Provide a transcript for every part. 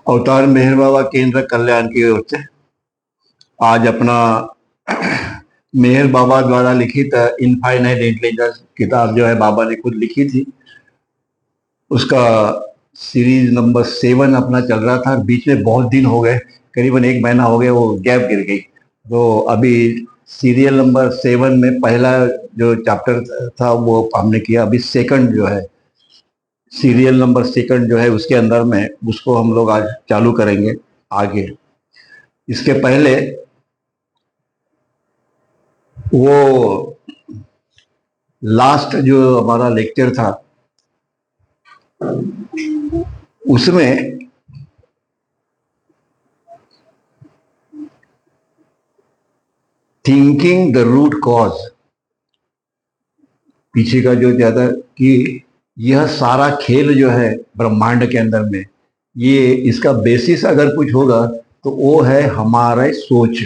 अवतार मेहर बाबा केंद्र कल्याण की ओर से आज अपना मेहर बाबा द्वारा लिखित इनफाइनाइट इंटेलिजेंस किताब जो है बाबा ने खुद लिखी थी, उसका सीरीज नंबर 7 अपना चल रहा था। बीच में बहुत दिन हो गए, करीबन 1 महीना हो गया, वो गैप गिर गई। तो अभी सीरियल नंबर 7 में पहला जो चैप्टर था वो हमने किया। अभी सेकंड जो है, सीरियल नंबर सेकंड जो है, उसके अंदर में उसको हम लोग आज चालू करेंगे आगे। इसके पहले वो लास्ट जो हमारा लेक्चर था उसमें थिंकिंग द रूट कॉज, पीछे का जो ज्यादा कि यह सारा खेल जो है ब्रह्मांड के अंदर में, ये इसका बेसिस अगर कुछ होगा तो वो है हमारा सोच,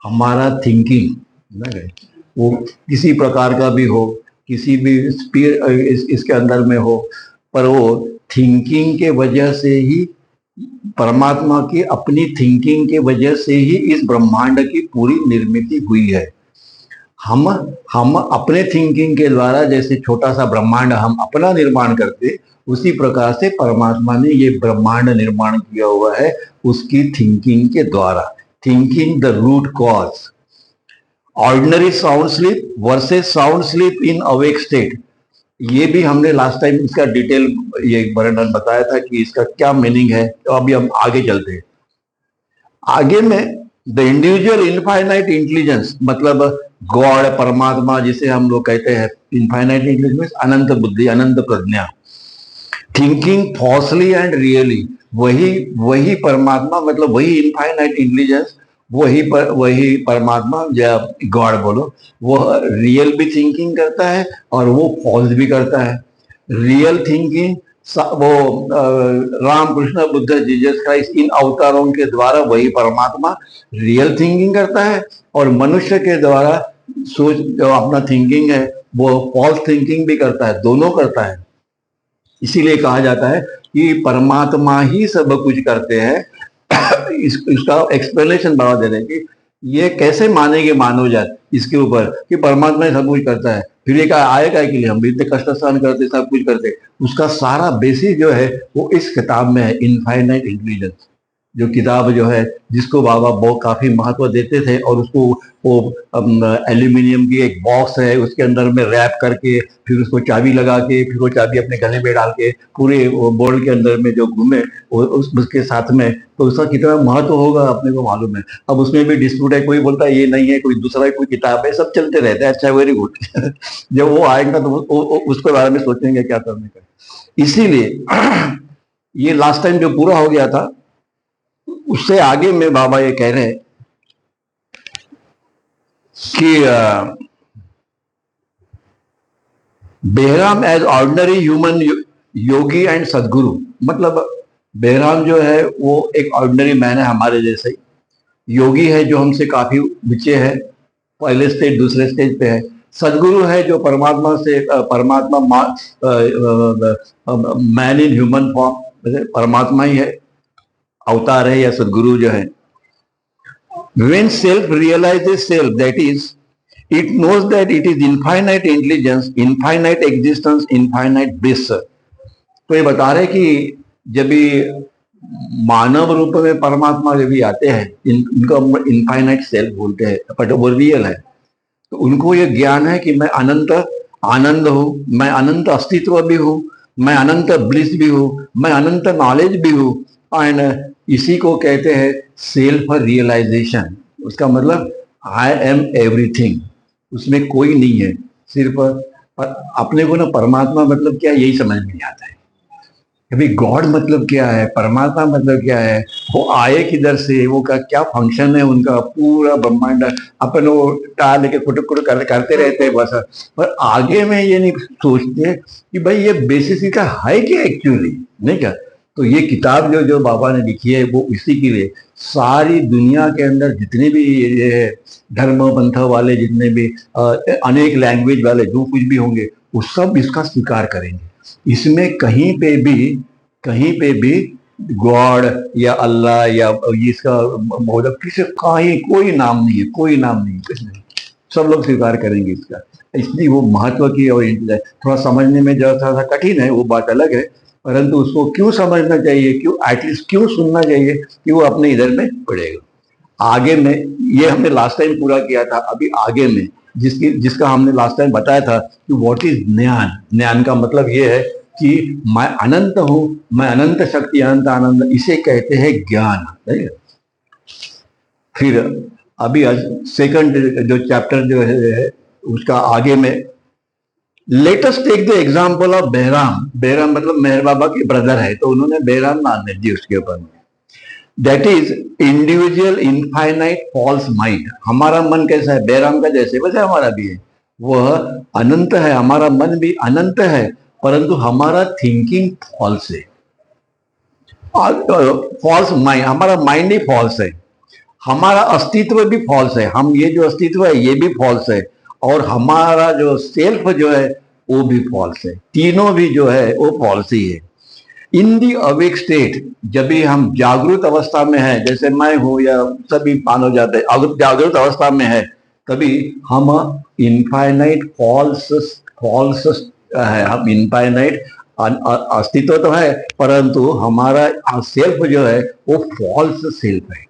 हमारा थिंकिंग। वो किसी प्रकार का भी हो, किसी भी इसके अंदर में हो, पर वो थिंकिंग के वजह से ही, परमात्मा की अपनी थिंकिंग के वजह से ही इस ब्रह्मांड की पूरी निर्मित हुई है। हम अपने थिंकिंग के द्वारा जैसे छोटा सा ब्रह्मांड हम अपना निर्माण करते, उसी प्रकार से परमात्मा ने ये ब्रह्मांड निर्माण किया हुआ है उसकी थिंकिंग के द्वारा। Thinking the root cause, ordinary sound sleep versus sound sleep in awake state, ये भी हमने लास्ट टाइम इसका डिटेल ये वर्णन बताया था कि इसका क्या मीनिंग है। तो अभी हम आगे चलते हैं। आगे में द इंडिविजुअल इनफाइनाइट इंटेलिजेंस, मतलब गॉड, परमात्मा जिसे हम लोग कहते हैं, इनफाइनाइट इंटेलिजेंस अनंत बुद्धि, अनंत प्रज्ञा, थिंकिंग फॉल्सली एंड रियली, वही परमात्मा, मतलब वही इनफाइनाइट इंटेलिजेंस, वही परमात्मा, या गॉड बोलो, वो रियल भी थिंकिंग करता है और वो फॉल्स भी करता है। रियल थिंकिंग वो राम कृष्ण बुद्ध जीसस क्राइस्ट, इन अवतारों के द्वारा वही परमात्मा रियल थिंकिंग करता है, और मनुष्य के द्वारा सोच जो अपना थिंकिंग है वो फॉल्स थिंकिंग भी करता है, दोनों करता है। इसीलिए कहा जाता है कि परमात्मा ही सब कुछ करते हैं। इसका एक्सप्लेनेशन बना दे रहे हैं कि ये कैसे मानेंगे मानव जात इसके ऊपर कि परमात्मा ही सब कुछ करता है, फिर ये आएगा कि हम भी इतने कष्ट सहन करते, सब कुछ करते। उसका सारा बेसिस जो है वो इस किताब में है, इनफाइनाइट इंटेलिजेंस जो किताब जो है, जिसको बाबा बहुत काफी महत्व देते थे, और उसको वो एल्यूमिनियम की एक बॉक्स है, उसके अंदर में रैप करके, फिर उसको चाबी लगा के, फिर वो चाबी अपने गले में डाल के पूरे बोर्ड के अंदर में जो घूमे उसके साथ में, तो उसका कितना महत्व होगा अपने को मालूम है। अब उसमें भी डिस्प्यूट है, कोई बोलता है ये नहीं है, कोई दूसरा कोई किताब है, सब चलते रहते हैं। अच्छा, वेरी गुड। जब वो आएगा तो उसके बारे में सोचेंगे क्या करने का। इसीलिए ये लास्ट टाइम जो पूरा हो गया था, उससे आगे में बाबा ये कह रहे हैं कि Beheram as ordinary human yogi and Sadguru, मतलब बेहराम जो है वो एक ऑर्डिनरी मैन है, हमारे जैसे ही। योगी है जो हमसे काफी नीचे है, पहले स्टेज दूसरे स्टेज पे है। सदगुरु है जो परमात्मा से परमात्मा मैन इन ह्यूमन फॉर्म, परमात्मा ही है, अवतार है या सदगुरु जो है। When self realizes self, that is, it knows that it is infinite intelligence, infinite existence, infinite bliss. तो ये बता रहे कि जब भी मानव रूप में परमात्मा जब भी आते हैं, इनको इनफाइनाइट सेल्फ बोलते हैं, बट वो रियल है। तो उनको ये ज्ञान है कि मैं अनंत आनंद हूँ, मैं अनंत अस्तित्व भी हूँ, मैं अनंत ब्लिस भी हूँ, मैं अनंत नॉलेज भी हूँ। एंड इसी को कहते हैं सेल्फ रियलाइजेशन। उसका मतलब आई एम एवरीथिंग, उसमें कोई नहीं है, सिर्फ अपने को ना परमात्मा मतलब क्या यही समझ में नहीं आता है। अभी गॉड मतलब क्या है, परमात्मा मतलब क्या है, वो आए किधर से, वो का क्या फंक्शन है, उनका पूरा ब्रह्मांड अपन वो टाल लेके कुटुक कुटुक करते रहते हैं बस। पर आगे में ये नहीं सोचते कि भाई ये बेसिस का है क्या एक्चुअली, नहीं क्या। तो ये किताब जो जो बाबा ने लिखी है वो इसी के लिए, सारी दुनिया के अंदर जितने भी ये धर्म पंथ वाले, जितने भी अनेक लैंग्वेज वाले जो कुछ भी होंगे, वो सब इसका स्वीकार करेंगे। इसमें कहीं पे भी गॉड या अल्लाह या इसका मतलब किसी का ही कोई नाम नहीं है, कोई नाम नहीं है, कुछ नहीं, सब लोग स्वीकार करेंगे इसका। इसलिए वो महत्व की और थोड़ा समझने में जो थोड़ा सा कठिन है वो बात अलग है, परंतु उसको क्यों समझना चाहिए, क्यों एटलीस्ट क्यों सुनना चाहिए कि वो अपने इधर में पड़ेगा। आगे में ये हमने लास्ट टाइम पूरा किया था, अभी आगे में जिसका हमने लास्ट टाइम बताया था कि व्हाट इज ज्ञान। ज्ञान का मतलब ये है कि मैं अनंत हूं, मैं अनंत शक्ति, अनंत आनंद, इसे कहते हैं ज्ञान। फिर अभी सेकंड जो चैप्टर जो है उसका आगे में let us take the example of Beheram. Beheram मतलब मेहर बाबा के ब्रदर है, तो उन्होंने बेहराम नाम दे दिया उसके ऊपर। That is individual infinite false mind. हमारा मन कैसा है, बेहराम का जैसे वैसे हमारा भी है, वह अनंत है, हमारा मन भी अनंत है, परंतु हमारा थिंकिंग फॉल्स है। फॉल्स माइंड, हमारा माइंड ही फॉल्स है, हमारा अस्तित्व भी फॉल्स है, हम ये जो अस्तित्व है ये भी फॉल्स है, और हमारा जो सेल्फ जो है वो भी फॉल्स है, तीनों भी जो है वो फॉल्स ही है। इन दी अवेक स्टेट, जब भी हम जागृत अवस्था में है, जैसे मैं हूं या सभी मानव जाते हैं जागृत अवस्था में है, तभी हम इनफाइनाइट फॉल्स फॉल्स है, हम इनफाइनाइट अस्तित्व तो है, परंतु हमारा सेल्फ जो है वो फॉल्स सेल्फ है,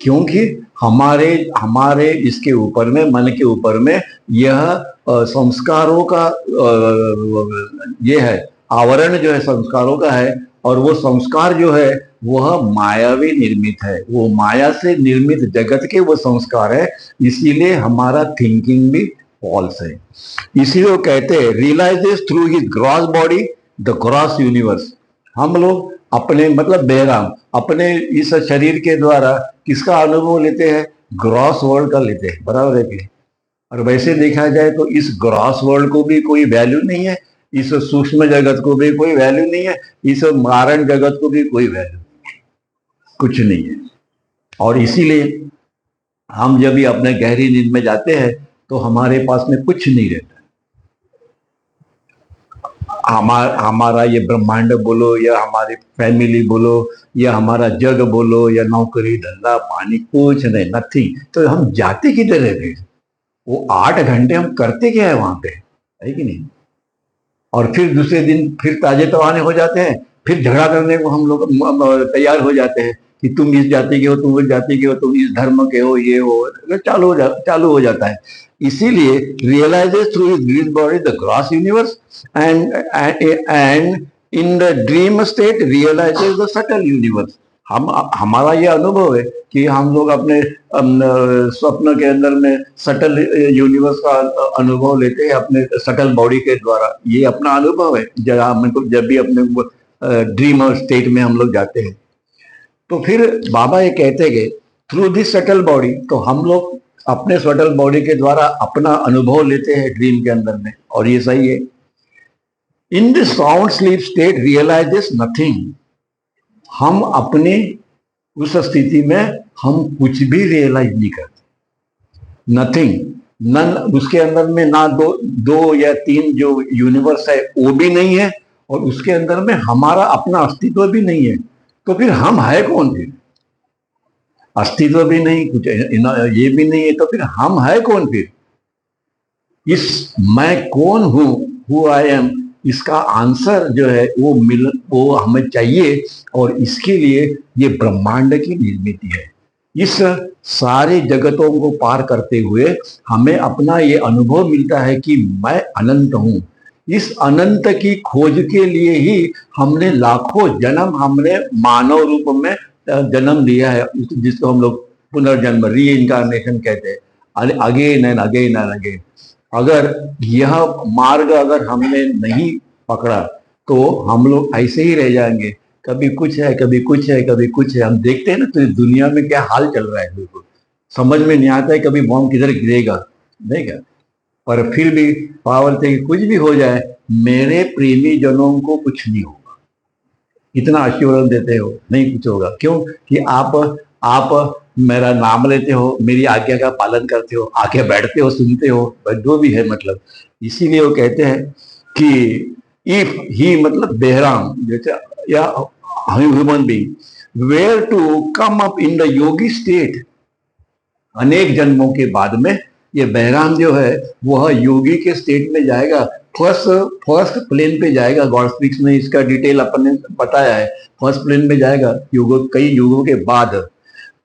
क्योंकि हमारे हमारे इसके ऊपर में, मन के ऊपर में यह संस्कारों का ये है, आवरण जो है संस्कारों का है, और वो संस्कार जो है वह मायावी निर्मित है, वो माया से निर्मित जगत के वो संस्कार है, इसीलिए हमारा थिंकिंग भी फॉल्स है। इसीलिए वो कहते हैं realises through his gross body the gross universe. हम लोग अपने मतलब बेहराम अपने इस शरीर के द्वारा किसका अनुभव लेते हैं, ग्रॉस वर्ल्ड का लेते हैं, बराबर है कि? और वैसे देखा जाए तो इस ग्रॉस वर्ल्ड को भी कोई वैल्यू नहीं है, इस सूक्ष्म जगत को भी कोई वैल्यू नहीं है, इस कारण जगत को भी कोई वैल्यू कुछ नहीं है। और इसीलिए हम जब भी अपने गहरी नींद में जाते हैं तो हमारे पास में कुछ नहीं रहता। हमारा ये ब्रह्मांड बोलो या हमारी फैमिली बोलो या हमारा जग बोलो या नौकरी धंधा पानी, कुछ नहीं, नथिंग। तो हम जाते किधर है फिर? वो 8 घंटे हम करते क्या है वहां पे, है कि नहीं? और फिर दूसरे दिन फिर ताजे तवाने हो जाते हैं, फिर झगड़ा करने को हम लोग तैयार हो जाते हैं कि तुम इस जाति के हो, तुम उस जाति के हो, तुम इस धर्म के हो, ये हो, चालू हो जाता है। इसीलिए realises through his green body the gross universe and in the dream state realises the subtle universe. हमारा ये अनुभव है कि हम लोग अपने स्वप्न के अंदर में सटल यूनिवर्स का अनुभव लेते हैं अपने सटल बॉडी के द्वारा। ये अपना अनुभव है जब भी अपने ड्रीम स्टेट में हम लोग जाते हैं। तो फिर बाबा ये कहते हैं थ्रू दिस सटल बॉडी, तो हम लोग अपने सटल बॉडी के द्वारा अपना अनुभव लेते हैं ड्रीम के अंदर में, और ये सही है। In this sound sleep state realises nothing. हम अपने उस स्थिति में हम कुछ भी रियलाइज नहीं करते, नथिंग, नन। उसके अंदर में ना दो या तीन जो यूनिवर्स है वो भी नहीं है, और उसके अंदर में हमारा अपना अस्तित्व भी नहीं है। तो फिर हम है कौन? फिर अस्तित्व भी नहीं, कुछ ये भी नहीं है, तो फिर हम है कौन? फिर इस मैं कौन हूं, हु आई एम, इसका आंसर जो है वो हमें चाहिए, और इसके लिए ये ब्रह्मांड की निर्मित है। इस सारे जगतों को पार करते हुए हमें अपना ये अनुभव मिलता है कि मैं अनंत हूं। इस अनंत की खोज के लिए ही हमने लाखों जन्म, हमने मानव रूप में जन्म लिया है, जिसको हम लोग पुनर्जन्म, री इनकारनेशन कहते हैं, again and again and again. अगर यह मार्ग अगर हमने नहीं पकड़ा तो हम लोग ऐसे ही रह जाएंगे, कभी कुछ है, कभी कुछ है, कभी कुछ है। हम देखते हैं ना तो दुनिया में क्या हाल चल रहा है, बिल्कुल समझ में नहीं आता है कभी बॉम्ब किधर गिरेगा, नहीं क्या? पर फिर भी पावर थे कि कुछ भी हो जाए मेरे प्रेमी जनों को कुछ नहीं होगा, इतना आश्वासन देते हो, नहीं कुछ होगा। क्यों? कि आप मेरा नाम लेते हो, मेरी आज्ञा का पालन करते हो, आके बैठते हो, सुनते हो, जो भी है मतलब। इसीलिए वो कहते हैं कि इफ ही मतलब बेहराम, जैसे या human being were to come up in the yogi state. अनेक जन्मों के बाद में ये बहराम जो है वह योगी के स्टेट में जाएगा, फर्स्ट फर्स्ट प्लेन पे जाएगा। गॉड स्पीक्स में इसका डिटेल अपन ने बताया है, फर्स्ट प्लेन में जाएगा कई युगों के बाद।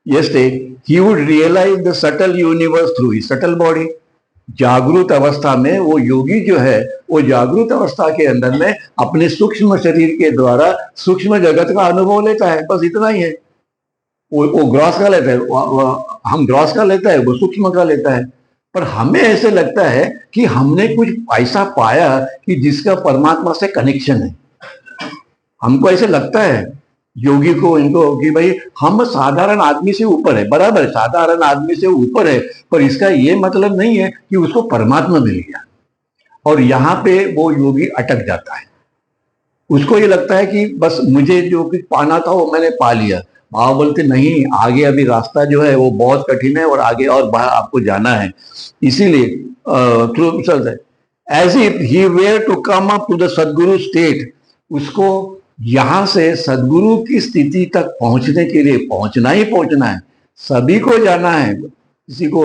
ये स्टेट ही would realise the subtle universe through his subtle body. जागृत अवस्था में वो योगी जो है वो जागृत अवस्था के अंदर में अपने सूक्ष्म शरीर के द्वारा सूक्ष्म जगत का अनुभव लेता है, बस इतना ही है। वो ग्रॉस का लेता है, हम ग्रॉस का लेता है, वो सूक्ष्म का लेता है। पर हमें ऐसे लगता है कि हमने कुछ ऐसा पाया कि जिसका परमात्मा से कनेक्शन है। हमको ऐसे लगता है योगी को, इनको, कि भाई हम साधारण आदमी से ऊपर है, बराबर साधारण आदमी से ऊपर है, पर इसका ये मतलब नहीं है कि उसको परमात्मा मिल गया। और यहाँ पे वो योगी अटक जाता है। उसको ये लगता है कि बस मुझे जो कुछ पाना था वो मैंने पा लिया। बाबा बोलते नहीं, आगे अभी रास्ता जो है वो बहुत कठिन है और आगे और बाहर आपको जाना है। इसीलिए as if he were to come up to the Sadguru state, उसको यहां से सदगुरु की स्थिति तक पहुंचने के लिए पहुंचना ही पहुंचना है, सभी को जाना है। किसी को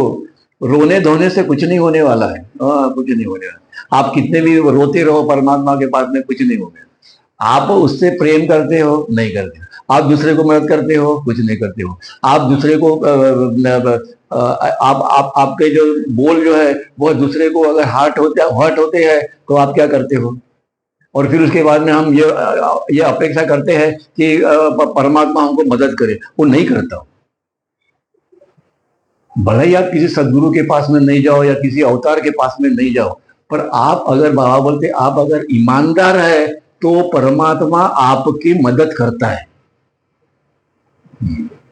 रोने धोने से कुछ नहीं होने वाला है, कुछ नहीं होने वाला। आप कितने भी रोते रहो परमात्मा के पास में कुछ नहीं होगा। आप उससे प्रेम करते हो, नहीं करते हो। आप दूसरे को मदद करते हो, कुछ नहीं करते हो। आप दूसरे को आप आपके जो बोल जो है वो दूसरे को अगर हर्ट होते हैं तो आप क्या करते हो? और फिर उसके बाद में हम ये अपेक्षा करते हैं कि परमात्मा हमको मदद करे, वो नहीं करता। भले ही आप किसी सदगुरु के पास में नहीं जाओ या किसी अवतार के पास में नहीं जाओ, पर आप अगर, बाबा बोलते, आप अगर ईमानदार है तो परमात्मा आपकी मदद करता है।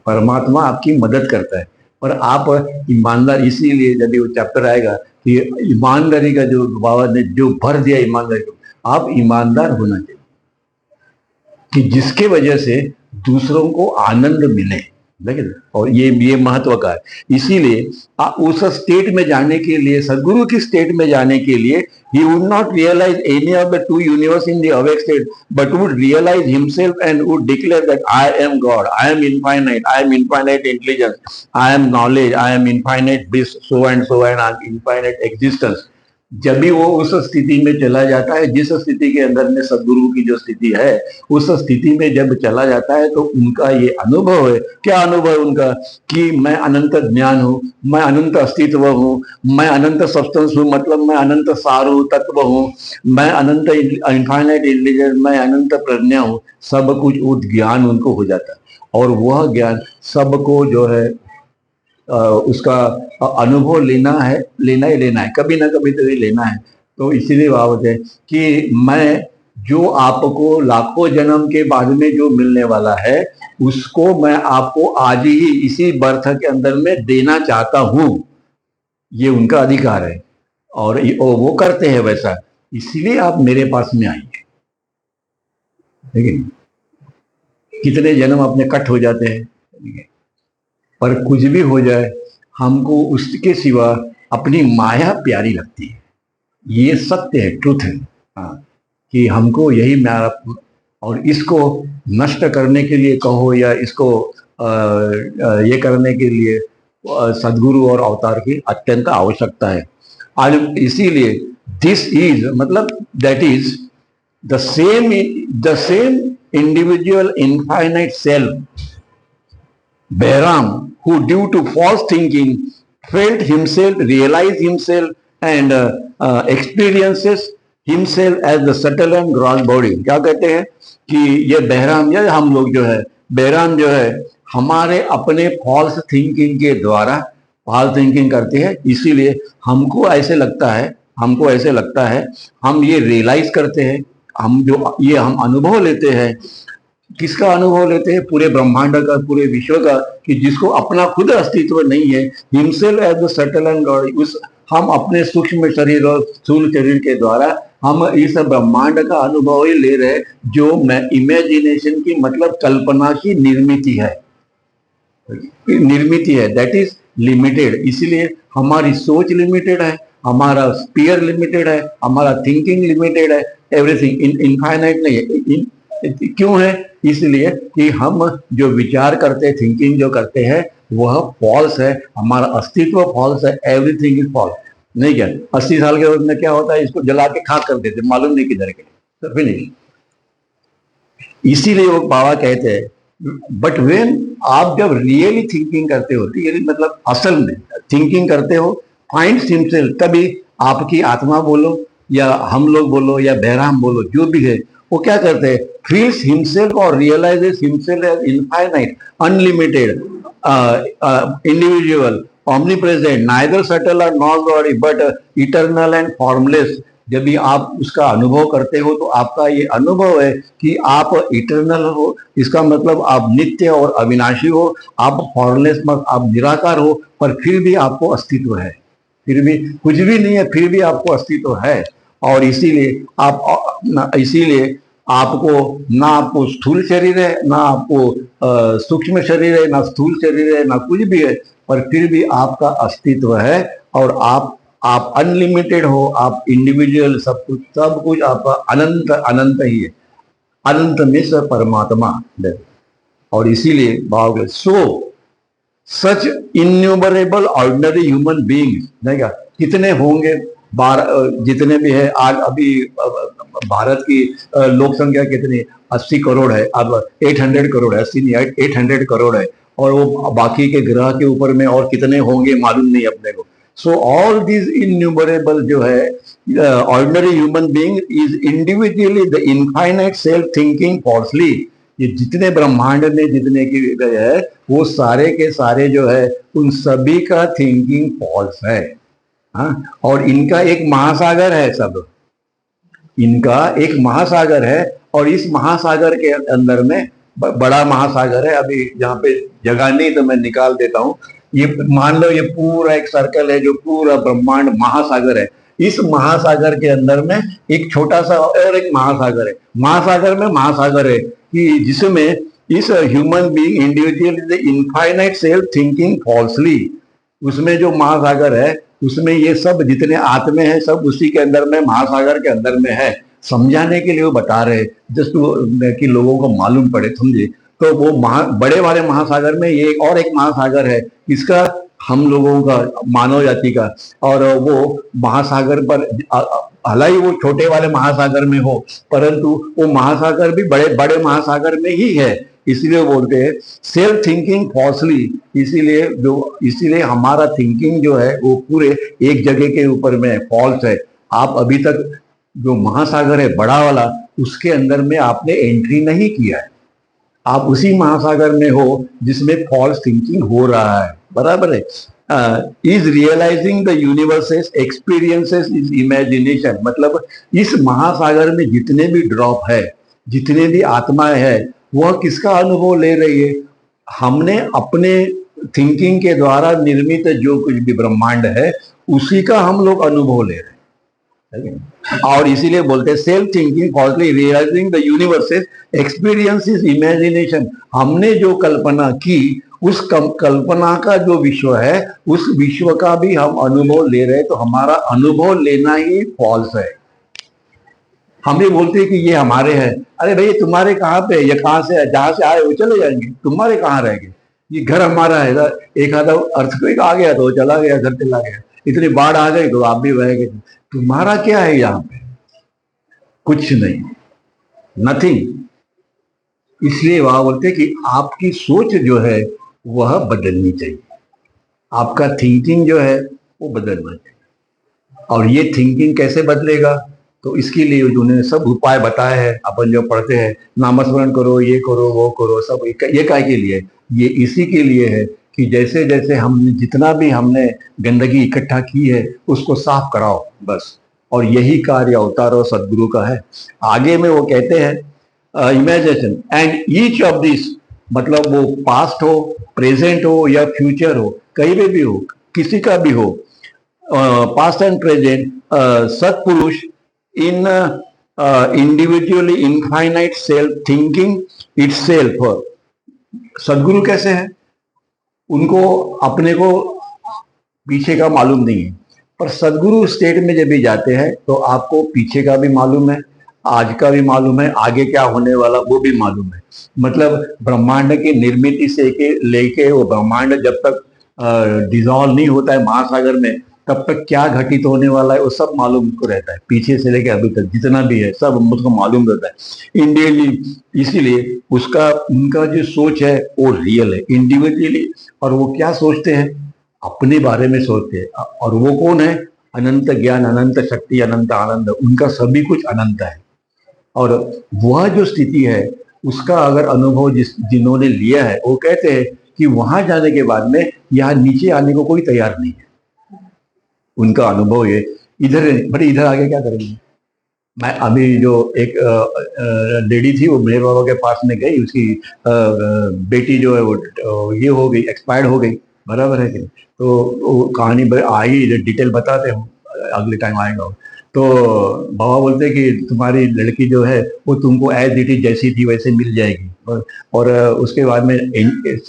परमात्मा आपकी मदद करता है, पर आप ईमानदार, इसीलिए जब वो चैप्टर आएगा कि ईमानदारी का जो बाबा ने जो भर दिया ईमानदारी को, आप ईमानदार होना चाहिए कि जिसके वजह से दूसरों को आनंद मिले। देखिए, और ये महत्व का है। इसीलिए उस स्टेट में जाने के लिए, सदगुरु की स्टेट में जाने के लिए, he would not realize any of the two universe in the awake state, but would realize himself and would declare that I am God, I am infinite, I am infinite intelligence, I am knowledge, I am infinite this, so and I am infinite existence। जब भी वो उस स्थिति में चला जाता है, जिस स्थिति के अंदर में सदगुरु की जो स्थिति है, उस स्थिति में जब चला जाता है तो उनका ये अनुभव है। क्या अनुभव है उनका? कि मैं अनंत ज्ञान हूँ, मैं अनंत अस्तित्व हूँ, मैं अनंत सब्सटेंस हूँ, मतलब मैं अनंत सार हूँ, तत्व हूँ, मैं अनंत इनफाइनाइट इंटेलिजेंस, मैं अनंत प्रज्ञा हूँ। सब कुछ वो ज्ञान उनको हो जाता है, और वह ज्ञान सबको जो है उसका अनुभव लेना ही लेना है, कभी ना कभी तो ये लेना है। तो इसीलिए बात है कि मैं जो आपको लाखों जन्म के बाद में जो मिलने वाला है उसको मैं आपको आज ही इसी बर्थ के अंदर में देना चाहता हूं। ये उनका अधिकार है और वो करते हैं वैसा, इसीलिए आप मेरे पास में आइए। लेकिन कितने जन्म अपने कट हो जाते हैं, पर कुछ भी हो जाए हमको उसके सिवा अपनी माया प्यारी लगती है। ये सत्य है, ट्रुथ है। हाँ, कि हमको यही माया, और इसको नष्ट करने के लिए कहो या इसको ये करने के लिए सदगुरु और अवतार की अत्यंत आवश्यकता है। और इसीलिए दिस इज, मतलब that is the same individual infinite self Behram, who due to false thinking felt himself, realized himself and experiences himself as the subtle and gross body। क्या कहते हैं कि ये बहराम या हम लोग जो है, बहराम जो है हमारे अपने फॉल्स थिंकिंग के द्वारा फॉल्स थिंकिंग करते हैं। इसीलिए हमको ऐसे लगता है, हम ये रियलाइज करते हैं, हम जो ये हम अनुभव लेते हैं, किसका अनुभव लेते हैं? पूरे ब्रह्मांड का, पूरे विश्व का, कि जिसको अपना खुद अस्तित्व नहीं है। Himself as the subtle and God, उस हम अपने सूक्ष्म शरीर और स्थूल शरीर के द्वारा हम इस ब्रह्मांड का अनुभव ही ले रहे, जो मैं इमेजिनेशन की, मतलब कल्पना की निर्मिति है, दैट इज लिमिटेड। इसीलिए हमारी सोच लिमिटेड है, हमारा स्पीयर लिमिटेड है, हमारा थिंकिंग लिमिटेड है, एवरीथिंग इनफाइनाइट नहीं है। क्यों है? इसलिए कि हम जो विचार करते, थिंकिंग जो करते हैं वह फॉल्स है, हमारा अस्तित्व फॉल्स है, एवरीथिंग इज फॉल्स। नहीं क्या 80 साल के वक्त में क्या होता है, इसको जला के खाक कर देते, मालूम नहीं किधर के, तो फिनिश। इसीलिए वो बाबा कहते हैं बट वेन आप जब रियली थिंकिंग करते हो, रियली मतलब असल में थिंकिंग करते हो, फाइंड हिमसेल्फ, तभी आपकी आत्मा बोलो या हम लोग बोलो या बहराम बोलो, जो भी है, वो क्या करते हैं, फील्स हिमसेल्फ और realises himself as infinite, unlimited, individual, omnipresent, neither subtle or nor body, but eternal and formless। जब भी आप उसका अनुभव करते हो तो आपका ये अनुभव है कि आप इटरनल हो, इसका मतलब आप नित्य और अविनाशी हो, आप फॉर्मलेस, आप निराकार हो, पर फिर भी आपको अस्तित्व है, फिर भी कुछ भी नहीं है, फिर भी आपको अस्तित्व है। और इसीलिए आपको ना आपको स्थूल शरीर है, ना आपको सूक्ष्म शरीर है, ना स्थूल शरीर है, ना कुछ भी है, पर फिर भी आपका अस्तित्व है। और आप अनलिमिटेड हो, आप इंडिविजुअल, सब कुछ आपका अनंत अनंत ही है, अनंत में से परमात्मा। और इसीलिए भाव सो सच इन्यूमरेबल ऑर्डिनरी ह्यूमन बीइंग्स, नहीं क्या कितने होंगे, जितने भी है आज अभी भारत की लोक संख्या कितनी, 80 करोड़ है, अब 800 करोड़ है, 80 नहीं 800 करोड़ है, और वो बाकी के ग्रह के ऊपर में और कितने होंगे मालूम नहीं अपने को। सो ऑल दीज इन्यूमरेबल जो है ordinary human being is individually the infinite self thinking falsely. ये जितने ब्रह्मांड में जितने की है वो सारे के सारे जो है उन सभी का थिंकिंग फॉल्स है। हाँ, और इनका एक महासागर है, सब इनका एक महासागर है, और इस महासागर के अंदर में बड़ा महासागर है, अभी यहाँ पे जगह नहीं तो मैं निकाल देता हूँ। ये मान लो ये पूरा एक सर्कल है, जो पूरा ब्रह्मांड महासागर है। इस महासागर के अंदर में एक छोटा सा और एक महासागर है, महासागर में महासागर है कि जिसमें इस human being individual infinite self thinking falsely, उसमें जो महासागर है उसमें ये सब जितने आत्मे हैं सब उसी के अंदर में, महासागर के अंदर में है। समझाने के लिए वो बता रहे जस्ट कि लोगों को मालूम पड़े, समझे। तो वो बड़े वाले महासागर में ये और एक महासागर है, इसका हम लोगों का, मानव जाति का, और वो महासागर पर हालांकि वो छोटे वाले महासागर में हो, परंतु वो महासागर भी बड़े बड़े महासागर में ही है। इसीलिए बोलते हैं सेल्फ थिंकिंग फॉल्सली, इसीलिए हमारा थिंकिंग जो है वो पूरे एक जगह के ऊपर में फॉल्स है। आप अभी तक जो महासागर है बड़ा वाला, उसके अंदर में आपने एंट्री नहीं किया है, आप उसी महासागर में हो जिसमें फॉल्स थिंकिंग हो रहा है, बराबर है। Is realising the universes experiences is imagination, मतलब इस महासागर में जितने भी ड्रॉप है, जितने भी आत्माएं है, वह किसका अनुभव ले रही है, हमने अपने थिंकिंग के द्वारा निर्मित जो कुछ भी ब्रह्मांड है उसी का हम लोग अनुभव ले रहे हैं। और इसीलिए बोलते हैं self thinking falsely realising the universes experience is imagination, हमने जो कल्पना की उस कल्पना का जो विश्व है उस विश्व का भी हम अनुभव ले रहे हैं, तो हमारा अनुभव लेना ही फॉल्स है। हम भी बोलते हैं कि ये हमारे हैं, अरे भाई तुम्हारे कहाँ पे, ये कहाँ से है, जहां से आए वो चले जाएंगे, तुम्हारे कहाँ रहेंगे, ये घर हमारा है। एक आधा अर्थक्वेक आ गया तो चला गया, घर चला गया, इतनी बाढ़ आ गई तो आप भी बह गए, तुम्हारा क्या है यहाँ पे, कुछ नहीं, नथिंग। इसलिए वहां बोलते कि आपकी सोच जो है वह बदलनी चाहिए, आपका थिंकिंग जो है वो बदलना चाहिए। और ये थिंकिंग कैसे बदलेगा, तो इसके लिए उन्होंने सब उपाय बताए हैं, अपन जो पढ़ते हैं नामस्मरण करो, ये करो, वो करो, सब ये काय के लिए, ये इसी के लिए है कि जैसे जैसे हमने जितना भी हमने गंदगी इकट्ठा की है उसको साफ कराओ बस। और यही कार्य अवतारो सदगुरु का है। आगे में वो कहते हैं imagination and each of this, मतलब वो पास्ट हो, प्रेजेंट हो या फ्यूचर हो, कहीं पे भी हो, किसी का भी हो, पास्ट एंड प्रेजेंट, सत्पुरुष in individually infinite self thinking itself. सदगुरु कैसे हैं, उनको अपने को पीछे का मालूम नहीं है, पर सदगुरु स्टेट में जब भी जाते हैं तो आपको पीछे का भी मालूम है, आज का भी मालूम है, आगे क्या होने वाला वो भी मालूम है। मतलब ब्रह्मांड की निर्मिति से लेके वो ब्रह्मांड जब तक डिजॉल्व नहीं होता है महासागर में, तब तक क्या घटित होने वाला है वो सब मालूम उसको रहता है, पीछे से लेके अभी तक जितना भी है सब उसको मालूम रहता है इंडिविजुअली। इसीलिए उसका उनका जो सोच है वो रियल है इंडिविजुअली। और वो क्या सोचते हैं, अपने बारे में सोचते हैं। और वो कौन है, अनंत ज्ञान, अनंत शक्ति, अनंत आनंद, उनका सभी कुछ अनंत है। और वह जो स्थिति है उसका अगर अनुभव जिन्होंने लिया है वो कहते हैं कि वहां जाने के बाद में यहाँ नीचे आने को कोई तैयार नहीं है। उनका अनुभव ये इधर, बड़े इधर आगे क्या करेंगे। मैं अभी जो एक लेडी थी वो मेरे बाबा के पास में गई, उसकी बेटी जो है वो ये हो गई, एक्सपायर्ड हो गई, बराबर है कि नहीं। तो वो कहानी आई, डिटेल बताते हो अगले टाइम आएगा। तो बाबा बोलते कि तुम्हारी लड़की जो है वो तुमको एज इट इज जैसी थी वैसे मिल जाएगी। और उसके बाद में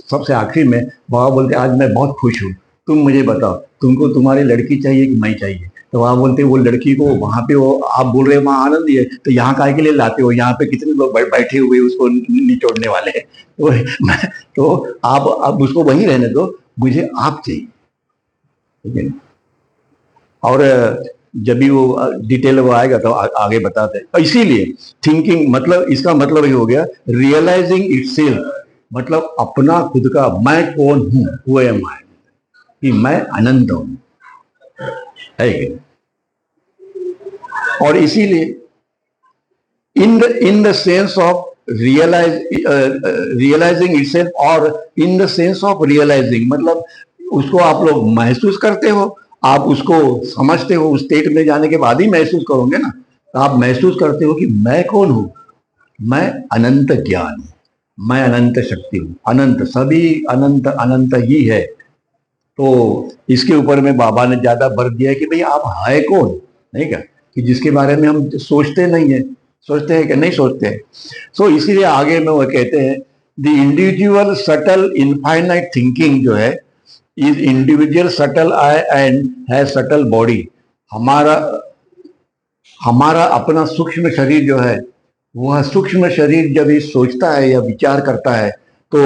सबसे आखिरी में बाबा बोलते आज मैं बहुत खुश हूँ, तुम मुझे बताओ तुमको तुम्हारी लड़की चाहिए कि मैं चाहिए। तो वहां बोलते वो लड़की को वहां पे, वो आप बोल रहे हैं वहां आनंद ही है, तो यहाँ काय के लिए लाते हो, यहाँ पे कितने लोग बैठे हुए उसको निचोड़ने वाले हैं। तो आप उसको वहीं रहने दो, मुझे आप चाहिए, ठीक है। और जब भी वो डिटेल वो आएगा तो आगे बताते हैं। इसीलिए थिंकिंग मतलब इसका मतलब ये हो गया रियलाइजिंग इटसेल्फ, मतलब अपना खुद का मैं कौन हूं, हु एम आई, कि मैं अनंत हूं, है कि? और इसीलिए in the sense of realizing itself, और in the sense of realizing मतलब उसको आप लोग महसूस करते हो, आप उसको समझते हो, उस स्टेट में जाने के बाद ही महसूस करोगे ना। तो आप महसूस करते हो कि मैं कौन हूं, मैं अनंत ज्ञान, मैं अनंत शक्ति हूं, अनंत, सभी अनंत अनंत ही है। तो इसके ऊपर में बाबा ने ज्यादा बल दिया है कि भाई आप है कौन, नहीं क्या, कि जिसके बारे में हम सोचते नहीं है, सोचते हैं कि नहीं सोचते हैं। सो इसीलिए आगे में वो कहते हैं the individual subtle infinite thinking जो है is individual subtle I and है सटल बॉडी। हमारा हमारा अपना सूक्ष्म शरीर जो है, वह सूक्ष्म शरीर जब ये सोचता है या विचार करता है तो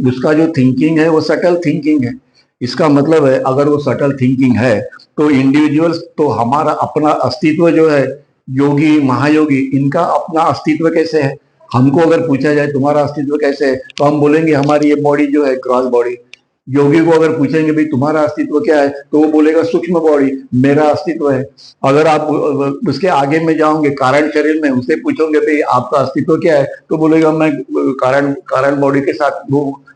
उसका जो थिंकिंग है वो सटल थिंकिंग है। इसका मतलब है अगर वो सटल थिंकिंग है तो इंडिविजुअल्स, तो हमारा अपना अस्तित्व जो है, योगी महायोगी इनका अपना अस्तित्व कैसे है। हमको अगर पूछा जाए तुम्हारा अस्तित्व कैसे है, तो हम बोलेंगे हमारी ये बॉडी जो है ग्रॉस बॉडी। योगी को अगर पूछेंगे भाई तुम्हारा अस्तित्व क्या है, तो वो बोलेगा सूक्ष्म बॉडी मेरा अस्तित्व है। अगर आप उसके आगे में जाओगे कारण शरीर में, उससे पूछोगे भाई आपका अस्तित्व क्या है, तो बोलेगा मैं कारण कारण बॉडी के साथ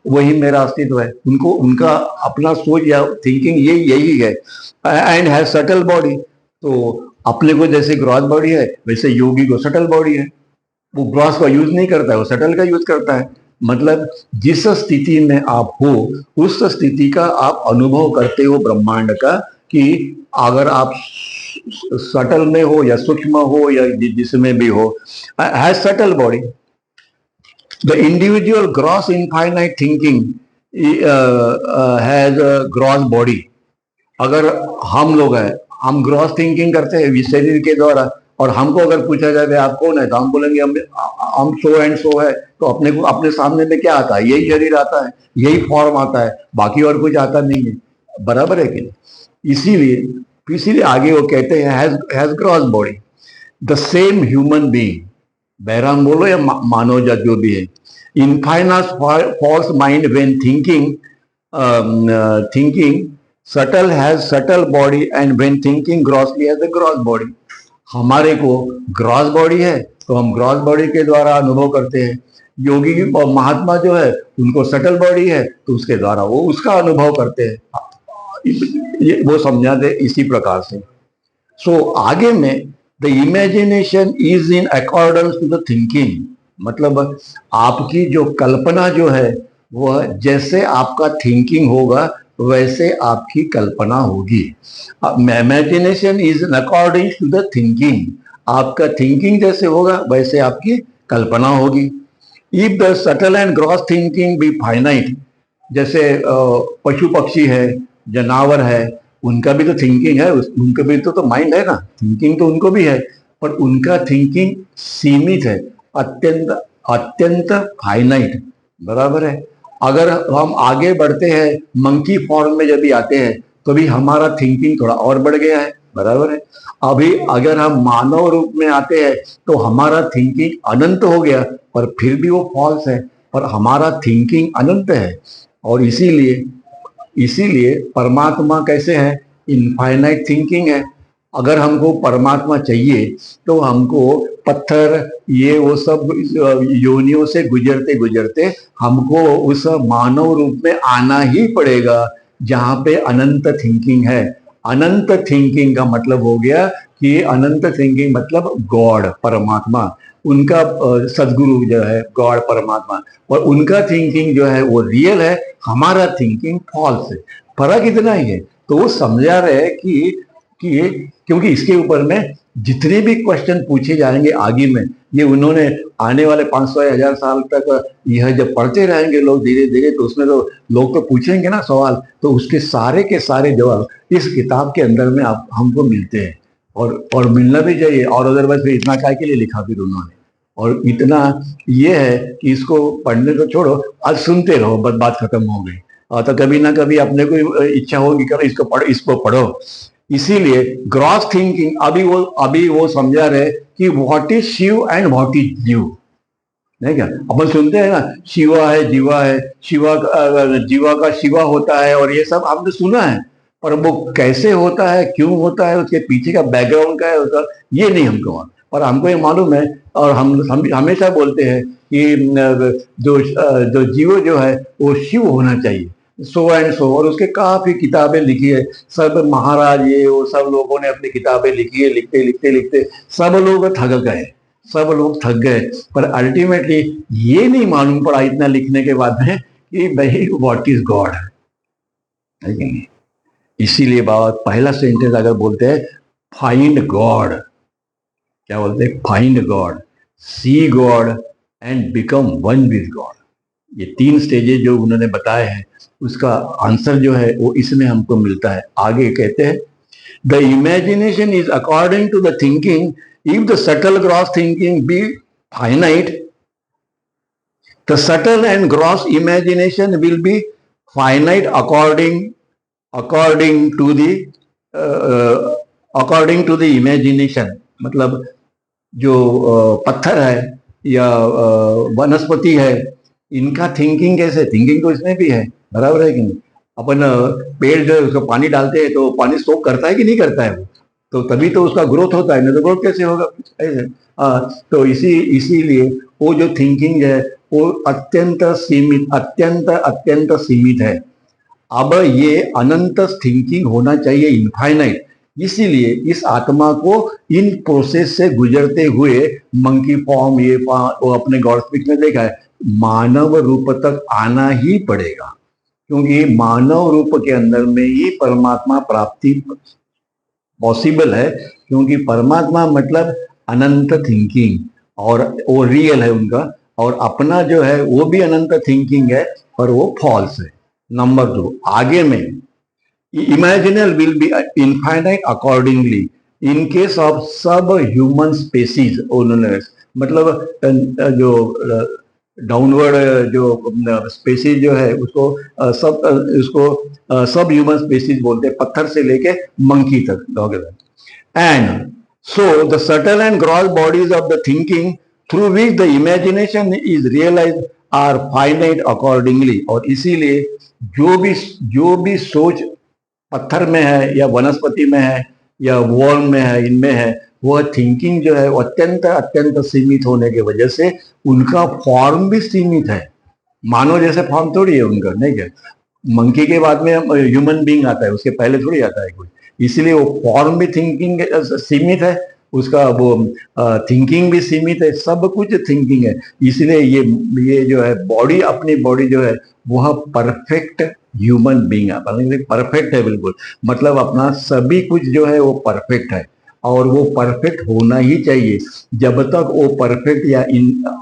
वही मेरा अस्तित्व है। उनको उनका अपना सोच या थिंकिंग यही है। एंड है सटल बॉडी, तो अपने को जैसे ग्रॉस बॉडी है वैसे योगी को सटल बॉडी है। वो ग्रॉस का यूज नहीं करता है, वो सटल का यूज करता है। मतलब जिस स्थिति में आप हो उस स्थिति का आप अनुभव करते हो ब्रह्मांड का, कि अगर आप सटल में हो या सूक्ष्म हो या जिसमें भी हो, has subtle body. The individual gross infinite thinking has gross body. अगर हम लोग हैं, हम ग्रॉस थिंकिंग करते हैं शरीर के द्वारा, और हमको अगर पूछा जाए आप कौन है, तो हम बोलेंगे हम सो एंड सो है। तो अपने को अपने सामने में क्या आता है, यही शरीर आता है, यही फॉर्म आता है, बाकी और कुछ आता नहीं है, बराबर है कि नहीं। इसीलिए आगे वो कहते हैं has gross body the same human being, Bahram बोलो या मानव जात जो भी है, infinite false mind when thinking subtle has subtle body and when thinking grossly has a gross body. हमारे को ग्रॉस बॉडी है तो हम ग्रॉस बॉडी के द्वारा अनुभव करते हैं। योगी महात्मा जो है उनको सटल बॉडी है तो उसके द्वारा वो उसका अनुभव करते हैं। वो समझाते इसी प्रकार से। सो आगे में the imagination is in accordance to the thinking, मतलब आपकी जो कल्पना जो है वह जैसे आपका थिंकिंग होगा वैसे आपकी कल्पना होगी। Imagination is according to the thinking, आपका थिंकिंग जैसे होगा वैसे आपकी कल्पना होगी। If the subtle and gross thinking be finite, जैसे पशु पक्षी है, जानवर है, उनका भी तो थिंकिंग है, उनका भी तो माइंड है ना, थिंकिंग तो उनको भी है। पर उनका थिंकिंग सीमित है, अत्यंत अत्यंत फाइनाइट, बराबर है। अगर हम आगे बढ़ते हैं, मंकी फॉर्म में जब भी आते हैं तो भी हमारा थिंकिंग थोड़ा और बढ़ गया है, बराबर है। अभी अगर हम मानव रूप में आते हैं तो हमारा थिंकिंग अनंत हो गया, पर फिर भी वो फॉल्स है, पर हमारा थिंकिंग अनंत है। और इसीलिए इसीलिए परमात्मा कैसे है, इनफाइनाइट थिंकिंग है। अगर हमको परमात्मा चाहिए तो हमको पत्थर ये वो सब योनियों से गुजरते गुजरते हमको उस मानव रूप में आना ही पड़ेगा, जहां पे अनंत थिंकिंग है। अनंत थिंकिंग का मतलब हो गया कि अनंत थिंकिंग मतलब गॉड, परमात्मा, उनका सदगुरु जो है गॉड परमात्मा, और उनका थिंकिंग जो है वो रियल है, हमारा थिंकिंग फॉल्स है। फर्क इतना ही है। तो वो समझा रहे कि क्योंकि इसके ऊपर में जितने भी क्वेश्चन पूछे जाएंगे आगे में, ये उन्होंने आने वाले 500 या 1000 साल तक यह जब पढ़ते रहेंगे लोग धीरे धीरे, तो उसमें तो लोग तो पूछेंगे ना सवाल, तो उसके सारे के सारे जवाब इस किताब के अंदर में आप हमको मिलते हैं। और मिलना भी चाहिए। और अदरवाइज फिर इतना काय के लिए लिखा फिर उन्होंने। और इतना ये है कि इसको पढ़ने को छोड़ो, आज सुनते रहो, बस बात खत्म हो गई। तो कभी ना कभी अपने को इच्छा होगी करो इसको पढ़ो। इसीलिए ग्रॉस थिंकिंग अभी वो समझा रहे कि what is Shiva and what is jiva. नहीं क्या अपन सुनते हैं ना, शिवा है जीवा है, शिवा जीवा का शिवा होता है, और ये सब आपने सुना है, पर वो कैसे होता है, क्यों होता है, उसके पीछे का बैकग्राउंड क्या है उसका, ये नहीं हमको मालूम। पर हमको ये मालूम है, और हम हमेशा बोलते हैं कि जो जीव जो है वो शिव होना चाहिए, सो एंड सो। और उसके काफी किताबें लिखी है, सब महाराज ये वो सब लोगों ने अपनी किताबें लिखी है, लिखते लिखते लिखते सब लोग थक गए, सब लोग थक गए। पर अल्टीमेटली ये नहीं मालूम पड़ा इतना लिखने के बाद में कि भाई व्हाट इज गॉड है। इसीलिए बाबा पहला सेंटेंस अगर बोलते हैं फाइंड गॉड, क्या बोलते हैं, find God, see God and become one with God. ये 3 स्टेजेस जो उन्होंने बताए हैं, उसका आंसर जो है वो इसमें हमको मिलता है। आगे कहते हैं the imagination is according to the thinking, if the subtle gross thinking be finite, the subtle and gross imagination will be finite according to the imagination। मतलब जो पत्थर है या वनस्पति है, इनका थिंकिंग कैसे, थिंकिंग तो इसमें भी है, बराबर है कि नहीं। अपन पेड़ जो है उसको पानी डालते हैं तो पानी सोख करता है कि नहीं करता है वो, तो तभी तो उसका ग्रोथ होता है, नहीं तो ग्रोथ कैसे होगा ऐसे। तो इसीलिए वो जो थिंकिंग है वो अत्यंत अत्यंत सीमित है। अब ये अनंत थिंकिंग होना चाहिए, इनफाइनाइट। इसीलिए इस आत्मा को इन प्रोसेस से गुजरते हुए मंकी फॉर्म ये वो अपने गॉड स्पीच में देखा है, मानव रूप तक आना ही पड़ेगा, क्योंकि मानव रूप के अंदर में ही परमात्मा प्राप्ति पॉसिबल है। क्योंकि परमात्मा मतलब अनंत थिंकिंग, और वो रियल है उनका, और अपना जो है वो भी अनंत थिंकिंग है, पर वो फॉल्स है। नंबर 2 आगे में imaginal will be infinite accordingly in case of सब ह्यूमन स्पेसीज। उन्होंने मतलब जो डाउनवर्ड जो स्पेसीज जो है उसको सब ह्यूमन स्पेसीज बोलते हैं, पत्थर से लेके मंकी तक, डॉग तक। And so the subtle and gross bodies of the thinking through which the imagination is realise are finite accordingly. और इसीलिए जो भी सोच पत्थर में है या वनस्पति में है या वॉर्म में है, इनमें है, वह थिंकिंग जो है वो अत्यंत सीमित होने की वजह से उनका फॉर्म भी सीमित है। मानव जैसे फॉर्म थोड़ी है उनका, नहीं क्या। मंकी के बाद में ह्यूमन बीइंग आता है, उसके पहले थोड़ी आता है कोई। इसलिए वो फॉर्म भी थिंकिंग सीमित है, उसका वो थिंकिंग भी सीमित है, सब कुछ थिंकिंग है। इसलिए ये जो है बॉडी, अपनी बॉडी जो है वह परफेक्ट ह्यूमन बीइंग है, परफेक्ट है बिल्कुल। मतलब अपना सभी कुछ जो है वो परफेक्ट है, और वो परफेक्ट होना ही चाहिए। जब तक वो परफेक्ट या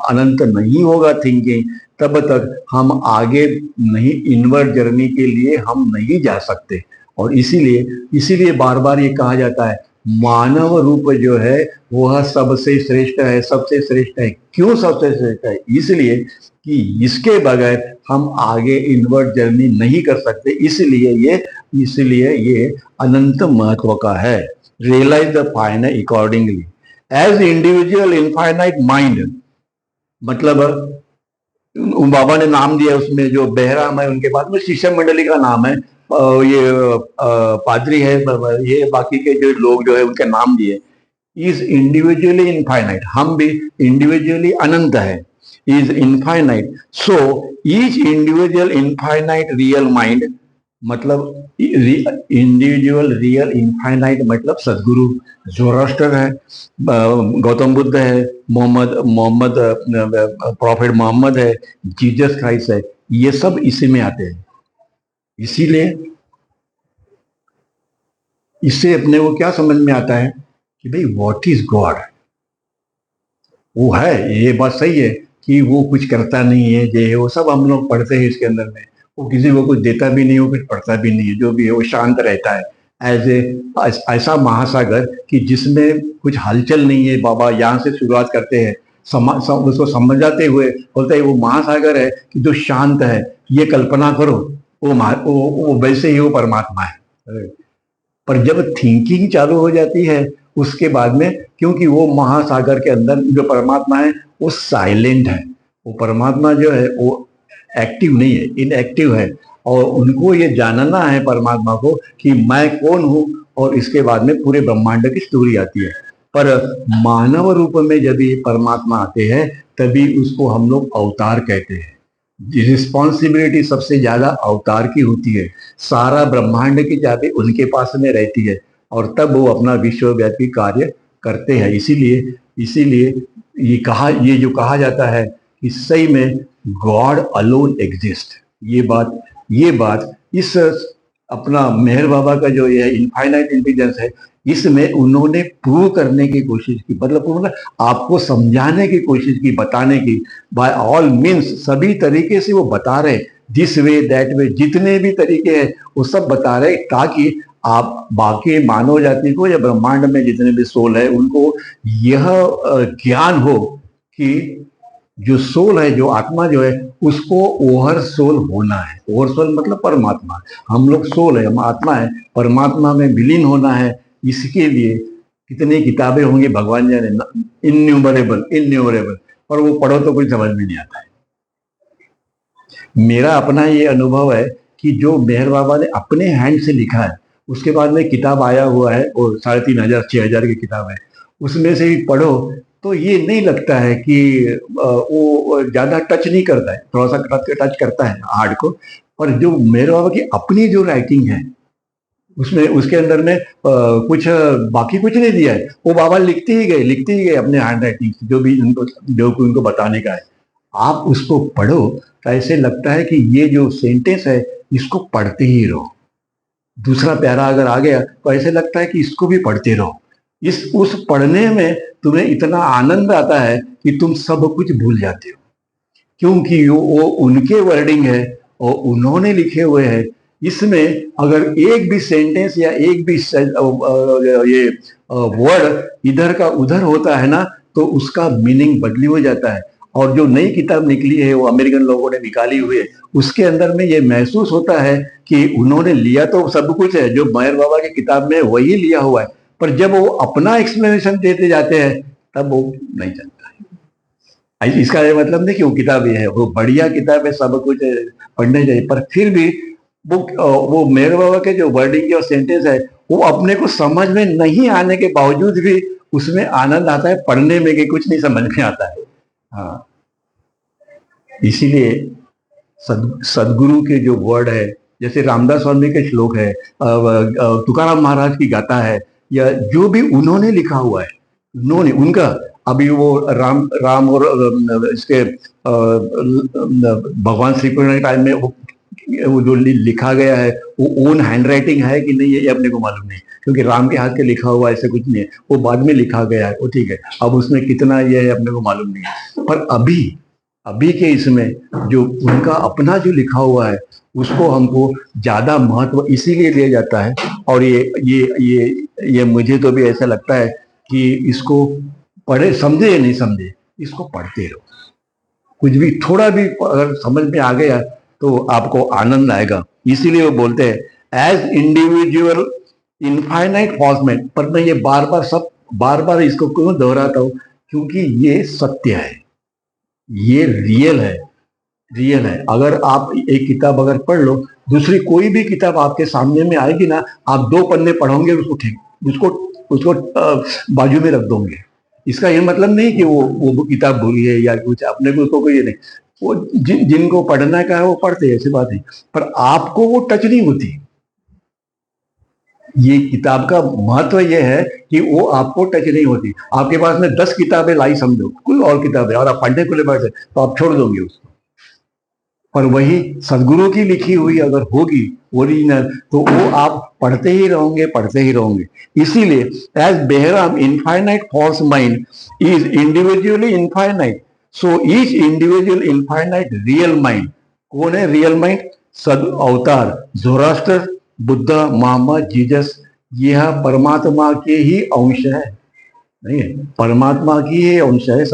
अनंत नहीं होगा थिंकिंग, तब तक हम आगे नहीं, इनवर्ड जर्नी के लिए हम नहीं जा सकते। और इसीलिए बार बार ये कहा जाता है मानव रूप जो है वह सबसे श्रेष्ठ है, सबसे श्रेष्ठ है। क्यों सबसे श्रेष्ठ है? इसलिए कि इसके बगैर हम आगे इनवर्ड जर्नी नहीं कर सकते, इसलिए ये अनंत महत्व का है। Realise the finite accordingly as individual infinite mind, मतलब बाबा ने नाम दिया उसमें, जो बहराम है उनके बाद में शिष्य मंडली का नाम है, पादरी है, ये बाकी के जो लोग जो है उनके नाम दिए। इज इंडिविजुअली इनफाइनाइट, हम भी इंडिविजुअली अनंत है, is infinite. So each individual infinite real mind, मतलब इंडिविजुअल रियल इनफाइनाइट मतलब सदगुरु जोरास्टर है, गौतम बुद्ध है, मोहम्मद प्रॉफिट मोहम्मद है, जीसस क्राइस्ट है, ये सब इसी में आते हैं। इसीलिए इससे अपने को क्या समझ में आता है कि भाई व्हाट इज गॉड। वो है, ये बात सही है कि वो कुछ करता नहीं है, ये है वो सब हम लोग पढ़ते हैं इसके अंदर में। वो किसी को कुछ देता भी नहीं, वो कुछ पढ़ता भी नहीं है, जो भी है वो शांत रहता है। ऐसा महासागर कि जिसमें कुछ हलचल नहीं है। बाबा यहाँ से शुरुआत करते हैं, उसको समझाते हुए बोलते हैं वो महासागर है कि जो शांत है। ये कल्पना करो, वो वैसे ही वो परमात्मा है। पर जब थिंकिंग चालू हो जाती है उसके बाद में, क्योंकि वो महासागर के अंदर जो परमात्मा है वो साइलेंट है, वो परमात्मा जो है वो एक्टिव नहीं है, इनएक्टिव है। और उनको ये जानना है परमात्मा को कि मैं कौन हूँ, और इसके बाद में पूरे ब्रह्मांड की स्टोरी आती है। पर मानव रूप में जब ये परमात्मा आते हैं तभी उसको हम लोग अवतार कहते हैं। रिस्पॉन्सिबिलिटी सबसे ज्यादा अवतार की होती है, सारा ब्रह्मांड की चाबी उनके पास में रहती है, और तब वो अपना विश्वव्यापी कार्य करते हैं। इसीलिए ये जो कहा जाता है कि सही में गॉड अलोन एग्जिस्ट, ये बात इस अपना मेहर बाबा का जो ये इनफाइनाइट इंटेलिजेंस है, इसमें उन्होंने प्रूव करने की कोशिश की, मतलब उन्होंने आपको समझाने की कोशिश की, बताने की। बाय ऑल मीन्स, सभी तरीके से वो बता रहे, दिस वे दैट वे, जितने भी तरीके हैं वो सब बता रहे, ताकि आप बाकी मानव जाति को या ब्रह्मांड में जितने भी सोल है उनको यह ज्ञान हो कि जो सोल है, जो आत्मा जो है, उसको ओवर सोल होना है। ओवर सोल मतलब परमात्मा, हम लोग सोल है, हम आत्मा है, परमात्मा में विलीन होना है। इसके लिए कितनी किताबें होंगी भगवान जाने, इन्यूमरेबल, पर वो पढ़ो तो कुछ समझ में नहीं आता है। मेरा अपना ये अनुभव है कि जो मेहर बाबा ने अपने हैंड से लिखा है, उसके बाद में किताब आया हुआ है, वो 3500 6000 की किताब है, उसमें से भी पढ़ो तो ये नहीं लगता है कि वो ज्यादा टच नहीं करता है, थोड़ा सा टच करता है हार्ड को। पर जो मेहर बाबा की अपनी जो राइटिंग है उसमें, उसके अंदर में कुछ बाकी कुछ नहीं दिया है, वो बाबा लिखते ही गए अपने हैंड राइटिंग से, जो उनको बताने का है। आप उसको पढ़ो तो ऐसे लगता है कि ये जो सेंटेंस है इसको पढ़ते ही रहो। दूसरा प्यारा अगर आ गया तो ऐसे लगता है कि इसको भी पढ़ते रहो। उस पढ़ने में तुम्हें इतना आनंद आता है कि तुम सब कुछ भूल जाते हो, क्योंकि वो उनके वर्डिंग है और उन्होंने लिखे हुए हैं। इसमें अगर एक भी सेंटेंस या एक भी ये वर्ड इधर का उधर होता है ना, तो उसका मीनिंग बदली हो जाता है। और जो नई किताब निकली है, वो अमेरिकन लोगों ने निकाली हुई है, उसके अंदर में ये महसूस होता है कि उन्होंने लिया तो सब कुछ है, जो मेहर बाबा की किताब में वही लिया हुआ है, पर जब वो अपना एक्सप्लेनेशन देते जाते हैं तब वो नहीं चलता है। इसका मतलब नहीं कि वो किताब ये है, वो बढ़िया किताब है, सब कुछ पढ़ने चाहिए, पर फिर भी वो मेहर बाबा के जो वर्डिंग और सेंटेंस है, वो अपने को समझ में नहीं आने के बावजूद भी उसमें आनंद आता है पढ़ने में, कि कुछ नहीं समझ में आता है। हाँ, इसीलिए सदगुरु के जो वर्ड है, जैसे रामदास स्वामी के श्लोक है, तुकाराम महाराज की गाथा है, या जो भी उन्होंने लिखा हुआ है, उन्होंने उनका अभी वो राम और इसके भगवान श्री कृष्ण के टाइम में वो जो लिखा गया है वो ओन हैंड राइटिंग है कि नहीं, ये अपने को मालूम नहीं, क्योंकि राम के हाथ के लिखा हुआ ऐसे कुछ नहीं है, वो बाद में लिखा गया है, वो ठीक है, अब उसमें कितना ये है अपने को मालूम नहीं है। पर अभी के इसमें जो उनका अपना जो लिखा हुआ है, उसको हमको ज्यादा महत्व इसीलिए दिया जाता है। और ये ये मुझे तो भी ऐसा लगता है कि इसको पढ़े, समझे या नहीं समझे, इसको पढ़ते रहो। कुछ भी थोड़ा भी अगर समझ में आ गया तो आपको आनंद आएगा। इसीलिए वो बोलते हैं एज इंडिविजुअल इनफाइनाइट फॉर्समेट। पर मैं ये बार बार इसको क्यों दोहराता हूं, क्योंकि ये सत्य है, ये रियल है। अगर आप एक किताब अगर पढ़ लो, दूसरी कोई भी किताब आपके सामने में आएगी ना, आप 2 पन्ने पढ़ोगे, उसको ठीक उसको उसको बाजू में रख दोगे। इसका ये मतलब नहीं कि वो किताब बुरी है या कुछ, अपने को उसको कोई नहीं। वो जिनको पढ़ना का है वो पढ़ते हैं, ऐसी बात नहीं, पर आपको वो टच नहीं होती। ये किताब का महत्व ये है कि वो आपको टच नहीं होती। आपके पास में 10 किताबें लाई समझो, कोई और किताब है, और आप पढ़ने को ले बैठे तो आप छोड़ दोगे उसको। पर वही सदगुरु की लिखी हुई अगर होगी ओरिजिनल, तो वो आप पढ़ते ही रहोगे। इसीलिए as Beheram infinite false mind is individually infinite, so each individual infinite real mind. कौन है रियल माइंड? सद अवतार, जोरास्टर, बुद्धा, मोहम्मद, जीसस, यह परमात्मा के ही अंश है। नहीं है, परमात्मा की ही अंश है।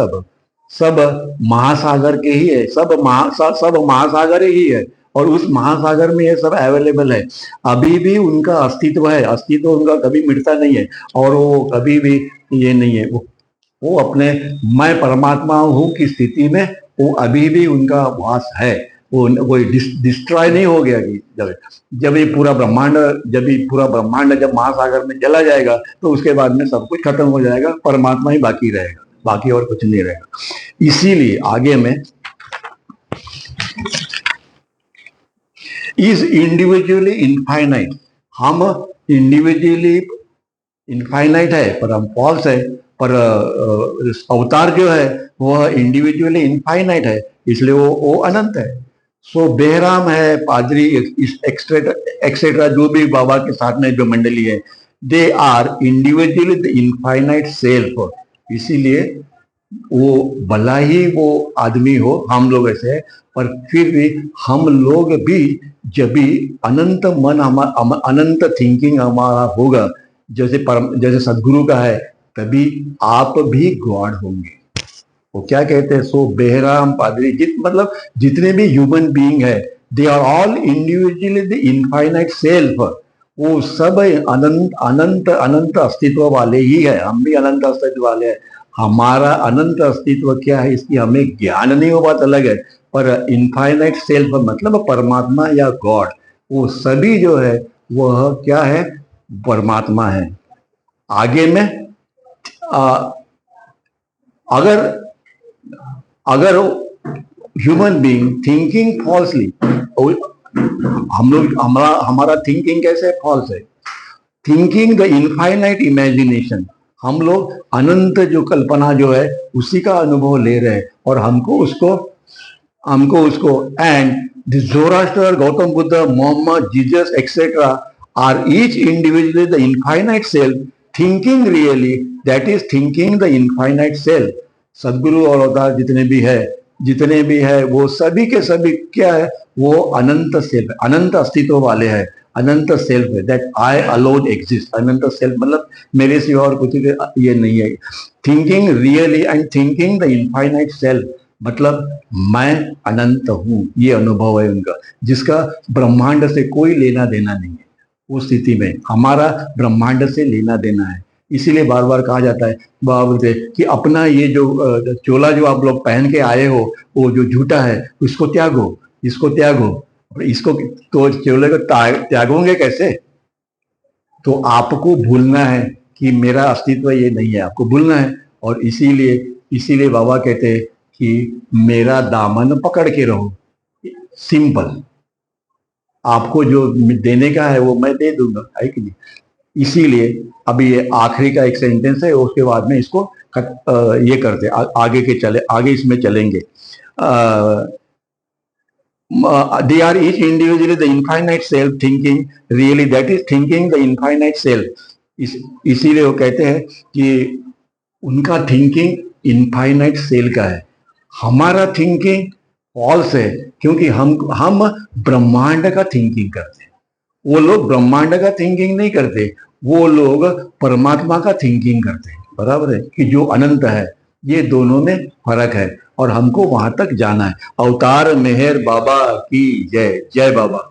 सब महासागर के ही है, सब महासागर ही है, और उस महासागर में ये सब अवेलेबल है। अभी भी उनका अस्तित्व है, अस्तित्व उनका कभी मिटता नहीं है, और वो कभी भी ये नहीं है, वो अपने मैं परमात्मा हूं की स्थिति में वो अभी भी उनका वास है। वो कोई डिस्ट्रॉय नहीं हो गया कि जब ये पूरा ब्रह्मांड जब महासागर में चला जाएगा तो उसके बाद में सब कुछ खत्म हो जाएगा, परमात्मा ही बाकी रहेगा, बाकी और कुछ नहीं रहेगा। इसीलिए आगे में इज इंडिविजुअली इनफाइनाइट, हम इंडिविजुअली इनफाइनाइट है पर हम फॉल्स है। पर अवतार जो है वह इंडिविजुअली इनफाइनाइट है, इसलिए वो अनंत है। सो बेहराम है, पादरी एक्सेट्रा जो भी बाबा के साथ में जो मंडली है, they are individually the infinite self. इसीलिए वो भला ही वो आदमी हो, हम लोग ऐसे, पर फिर भी हम लोग भी जब भी अनंत मन अनंत थिंकिंग हमारा होगा, जैसे सदगुरु का है, तभी आप भी गॉड होंगे। वो क्या कहते हैं? सो बेहराम पादरी मतलब जितने भी ह्यूमन बीइंग है, they are all individually the infinite self. वो सब अनंत अनंत अनंत अस्तित्व वाले ही है। हम भी अनंत अस्तित्व वाले हैं। हमारा अनंत अस्तित्व क्या है इसकी हमें ज्ञान नहीं हो, बात अलग है, पर इनफाइनाइट सेल्फ मतलब परमात्मा या गॉड, वो सभी जो है वह क्या है? परमात्मा है। आगे में अगर ह्यूमन बीइंग थिंकिंग फॉल्सली, हमारा थिंकिंग कैसे फॉल्स है? थिंकिंग द इनफाइनाइट इमेजिनेशन, हम लोग अनंत जो कल्पना जो है उसी का अनुभव ले रहे हैं, और हमको उसको and the Zoroaster, Gautam Buddha, Muhammad, Jesus etcetera are each individually the infinite self thinking really, that is thinking the infinite self. सदगुरु और अवतार जितने भी है वो सभी के सभी क्या है? वो अनंत सेल्फ, अनंत अस्तित्व वाले हैं, अनंत सेल्फ है। That I alone exist, Anant self मतलब मेरे सिवा और कुछ ये नहीं है। Thinking really and thinking the infinite self मतलब मैं अनंत हूं, ये अनुभव है उनका, जिसका ब्रह्मांड से कोई लेना देना नहीं है। उस स्थिति में हमारा ब्रह्मांड से लेना देना है। इसीलिए बार बार कहा जाता है बाबा बोलते कि अपना ये जो चोला जो आप लोग पहन के आए हो, वो जो झूठा है उसको त्यागो, इसको त्यागो। इसको तो चोले को त्यागोगे कैसे? तो आपको भूलना है कि मेरा अस्तित्व ये नहीं है, आपको भूलना है। और इसीलिए बाबा कहते हैं कि मेरा दामन पकड़ के रहो। सिंपल, आपको जो देने का है वो मैं दे दूंगा, है कि नहीं? इसीलिए अभी ये आखिरी का एक सेंटेंस है, उसके बाद में इसको ये करते आगे इसमें चलेंगे। They are each individually the infinite self thinking really, that is thinking the infinite self। इसीलिए वो कहते हैं कि उनका थिंकिंग इनफाइनाइट सेल का है, हमारा थिंकिंग फॉल्स है, क्योंकि हम ब्रह्मांड का थिंकिंग करते हैं। वो लोग ब्रह्मांड का थिंकिंग नहीं करते, वो लोग परमात्मा का थिंकिंग करते हैं, बराबर है कि जो अनंत है। ये दोनों में फर्क है और हमको वहां तक जाना है। अवतार मेहर बाबा की जय। जय बाबा।